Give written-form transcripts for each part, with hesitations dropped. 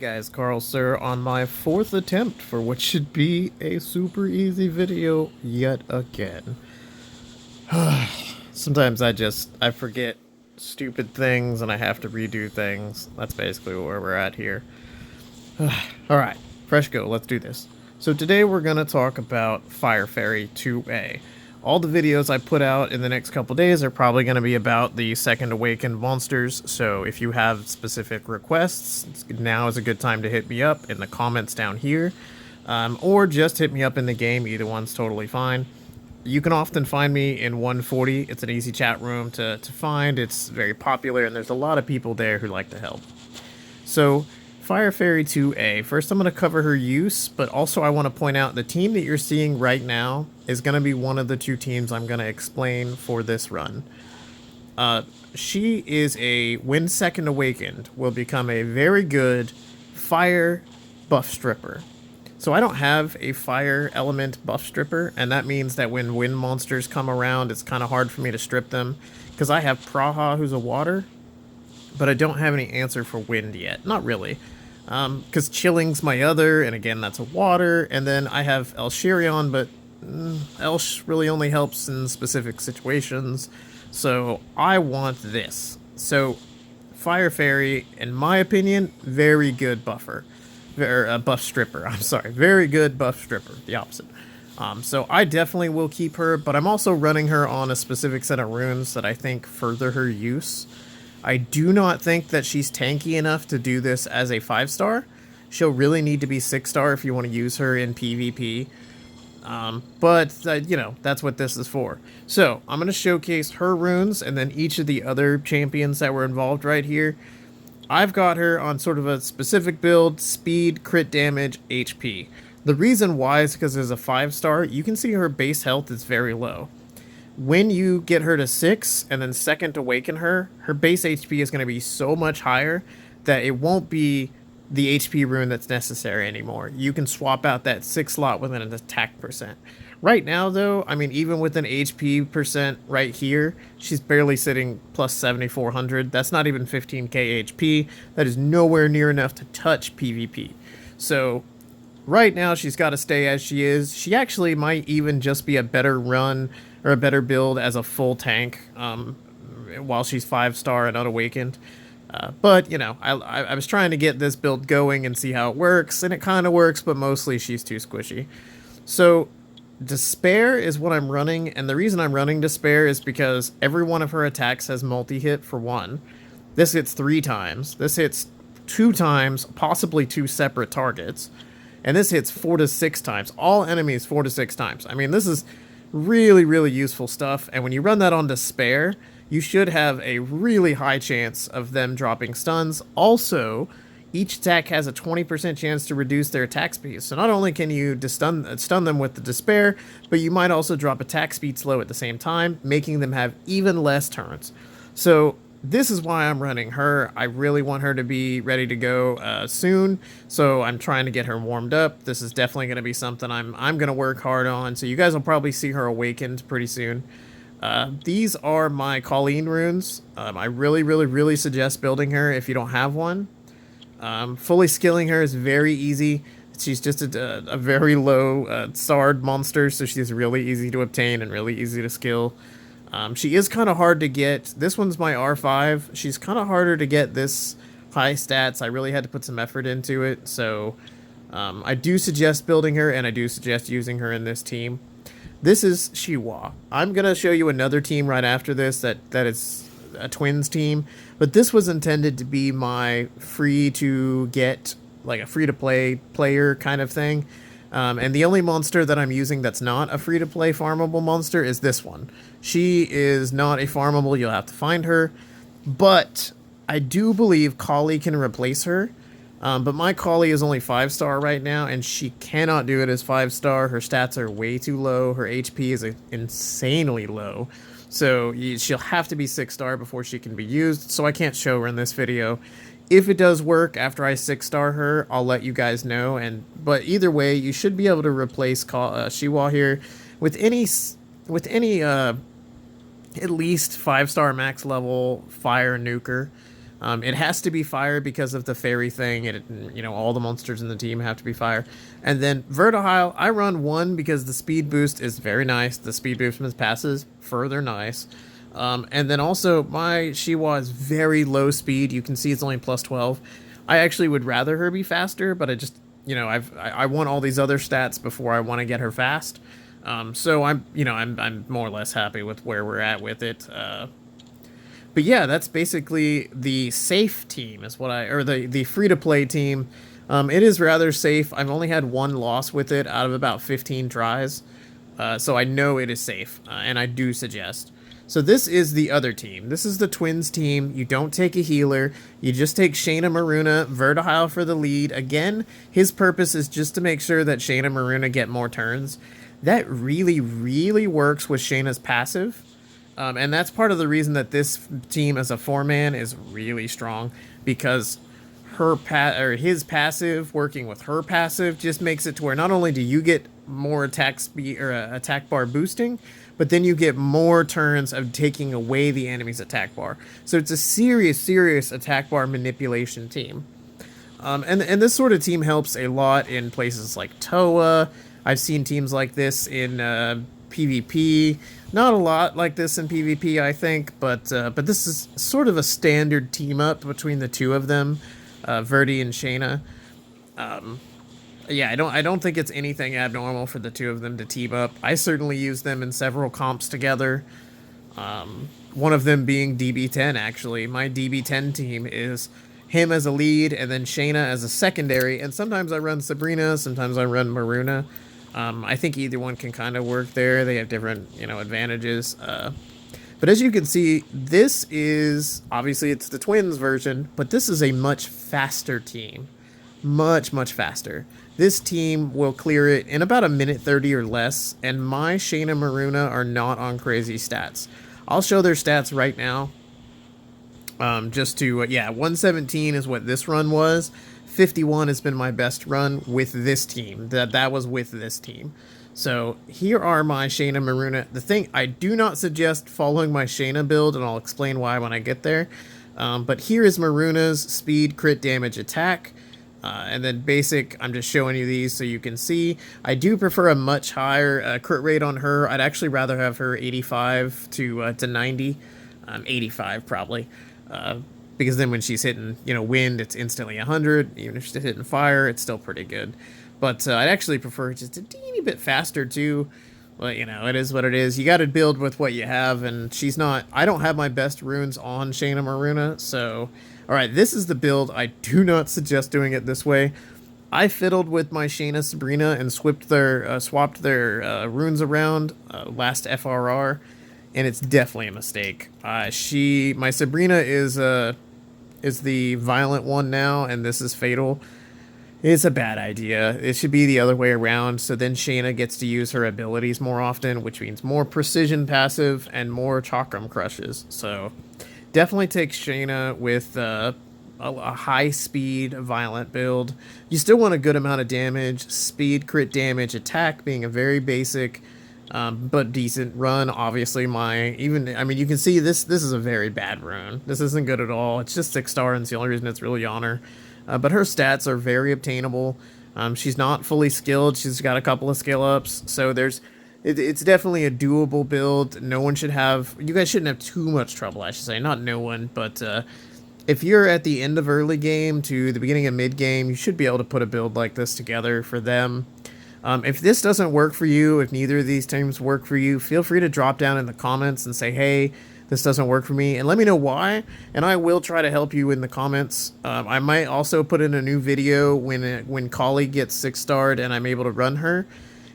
Guys, Carl Sir on my fourth attempt for what should be a super easy video yet again. Sometimes I forget stupid things and I have to redo things. That's basically where we're at here. Alright, fresh go, let's do this. So today we're going to talk about Faerie 2A. All the videos I put out in the next couple days are probably going to be about the second awakened monsters, so if you have specific requests, now is a good time to hit me up in the comments down here, or just hit me up in the game, either one's totally fine. You can often find me in 140, it's an easy chat room to find, it's very popular, and there's a lot of people there who like to help. So, Faerie 2A. First, I'm going to cover her use, but also I want to point out the team that you're seeing right now is going to be one of the two teams I'm going to explain for this run. She is when second awakened, will become a very good fire buff stripper. So I don't have a fire element buff stripper, and that means that when wind monsters come around, it's kind of hard for me to strip them, because I have Praha, who's a water, but I don't have any answer for wind yet. Not really. Because Chilling's my other, and again, that's a water. And then I have Elshirion, but Elsh really only helps in specific situations. So I want this. So Faerie, in my opinion, very good buffer. Buff stripper, I'm sorry. Very good buff stripper, the opposite. So I definitely will keep her, but I'm also running her on a specific set of runes that I think further her use. I do not think that she's tanky enough to do this as a 5-star. She'll really need to be 6-star if you want to use her in PvP. You know, that's what this is for. So, I'm going to showcase her runes and then each of the other champions that were involved right here. I've got her on sort of a specific build, speed, crit damage, HP. The reason why is because as a 5-star, you can see her base health is very low. When you get her to 6 and then second awaken her, her base HP is going to be so much higher that it won't be the HP rune that's necessary anymore. You can swap out that 6 slot with an attack percent. Right now, though, I mean, even with an HP percent right here, she's barely sitting plus 7,400. That's not even 15k HP. That is nowhere near enough to touch PvP. So right now, she's got to stay as she is. She actually might even just be a better run or a better build as a full tank while she's 5-star and unawakened. But, you know, I was trying to get this build going and see how it works, and it kind of works, but mostly she's too squishy. So, Despair is what I'm running, and the reason I'm running Despair is because every one of her attacks has multi-hit for 1. This hits 3 times. This hits 2 times, possibly 2 separate targets. And this hits 4 to 6 times. All enemies 4 to 6 times. I mean, this is really, really useful stuff, and when you run that on Despair, you should have a really high chance of them dropping stuns. Also, each attack has a 20% chance to reduce their attack speed, so not only can you stun them with the Despair, but you might also drop attack speed slow at the same time, making them have even less turns. So this is why I'm running her. I really want her to be ready to go soon, so I'm trying to get her warmed up. This is definitely going to be something I'm going to work hard on, so you guys will probably see her awakened pretty soon. These are my Colleen Runes. I really, really, really suggest building her if you don't have one. Fully skilling her is very easy. She's just a very low SARD monster, so she's really easy to obtain and really easy to skill. She is kind of hard to get. This one's my R5. She's kind of harder to get this high stats. I really had to put some effort into it, so I do suggest building her, and I do suggest using her in this team. This is Shiwa. I'm going to show you another team right after this that is a twins team, but this was intended to be my free-to-get, like a free-to-play player kind of thing. And the only monster that I'm using that's not a free-to-play farmable monster is this one. She is not a farmable, you'll have to find her, but I do believe Kali can replace her. But my Kali is only 5-star right now, and she cannot do it as 5-star. Her stats are way too low. Her HP is insanely low. So she'll have to be 6-star before she can be used, so I can't show her in this video. If it does work after I 6-star her, I'll let you guys know. But either way, you should be able to replace Shiwa here with any at least 5-star max level fire nuker. It has to be fire because of the Faerie thing. All the monsters in the team have to be fire. And then Verdehile, I run 1 because the speed boost is very nice. The speed boost from his passes, further nice. And then also, my Shiwa is very low speed. You can see it's only plus 12. I actually would rather her be faster, but I want all these other stats before I want to get her fast. So I'm more or less happy with where we're at with it. But yeah, that's basically the safe team or the free-to-play team. It is rather safe. I've only had 1 loss with it out of about 15 tries. So I know it is safe, and I do suggest. So this is the other team. This is the Twins team. You don't take a healer. You just take Shaina Maruna, Verdehile for the lead. Again, his purpose is just to make sure that Shaina Maruna get more turns. That really, really works with Shaina's passive. And that's part of the reason that this team as a 4-man is really strong, because his passive working with her passive just makes it to where not only do you get more attack speed or attack bar boosting, but then you get more turns of taking away the enemy's attack bar. So it's a serious attack bar manipulation team. And this sort of team helps a lot in places like Toa. I've seen teams like this in PvP. Not a lot like this in PvP, I think, but this is sort of a standard team up between the two of them, Verdi and Shaina. Yeah, I don't think it's anything abnormal for the two of them to team up. I certainly use them in several comps together. One of them being DB10, actually. My DB10 team is him as a lead, and then Shaina as a secondary, and sometimes I run Sabrina, sometimes I run Maruna. I think either one can kind of work there. They have different, advantages. But as you can see, this is, obviously it's the Twins version, but this is a much faster team. Much faster. This team will clear it in about 1:30 or less, and my Shaina Maruna are not on crazy stats. I'll show their stats right now. 117 is what this run was. 51 has been my best run with this team. That was with this team. So here are my Shaina Maruna. The thing, I do not suggest following my Shaina build, and I'll explain why when I get there. But here is Maruna's speed, crit damage, attack. And then basic, I'm just showing you these so you can see. I do prefer a much higher crit rate on her. I'd actually rather have her 85 to 90. 85 probably. Because then when she's hitting, wind, it's instantly 100. Even if she's hitting fire, it's still pretty good. But I'd actually prefer just a teeny bit faster too. But, it is what it is. You got to build with what you have, and I don't have my best runes on Shaina Maruna, so... Alright, this is the build. I do not suggest doing it this way. I fiddled with my Shaina Sabrina and swapped their runes around last FRR, and it's definitely a mistake. My Sabrina is the violent one now, and this is fatal. It's a bad idea. It should be the other way around, so then Shaina gets to use her abilities more often, which means more precision passive and more chakram crushes. So definitely take Shaina with a high speed violent build. You still want a good amount of damage, speed, crit damage, attack being a very basic but decent run. Obviously you can see this is a very bad rune. This isn't good at all. It's just 6-star, and it's the only reason it's really on her. But her stats are very obtainable. She's not fully skilled. She's got a couple of skill ups, so it's definitely a doable build. You guys shouldn't have too much trouble, I should say. Not no one, but if you're at the end of early game to the beginning of mid game, you should be able to put a build like this together for them. If this doesn't work for you, if neither of these teams work for you, feel free to drop down in the comments and say, hey, this doesn't work for me, and let me know why, and I will try to help you in the comments. I might also put in a new video when Collie gets 6-starred and I'm able to run her.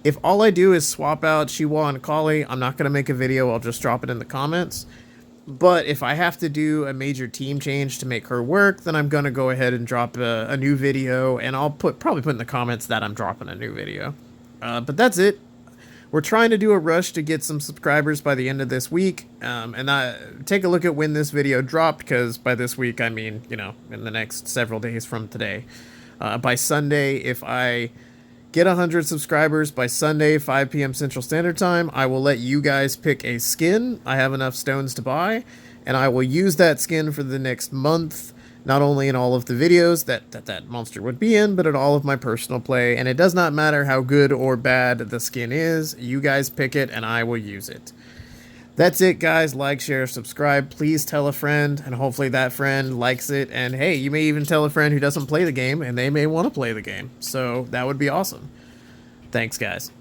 If all I do is swap out Shiwa and Collie, I'm not going to make a video, I'll just drop it in the comments. But if I have to do a major team change to make her work, then I'm going to go ahead and drop a new video, and I'll probably put in the comments that I'm dropping a new video. But that's it. We're trying to do a rush to get some subscribers by the end of this week, and take a look at when this video dropped, because by this week I mean, in the next several days from today. By Sunday, if I get 100 subscribers by Sunday, 5 p.m. Central Standard Time, I will let you guys pick a skin. I have enough stones to buy, and I will use that skin for the next month. not only in all of the videos that monster would be in, but in all of my personal play. And it does not matter how good or bad the skin is, you guys pick it and I will use it. That's it, guys. Like, share, subscribe. Please tell a friend, and hopefully that friend likes it. And hey, you may even tell a friend who doesn't play the game, and they may want to play the game. So that would be awesome. Thanks, guys.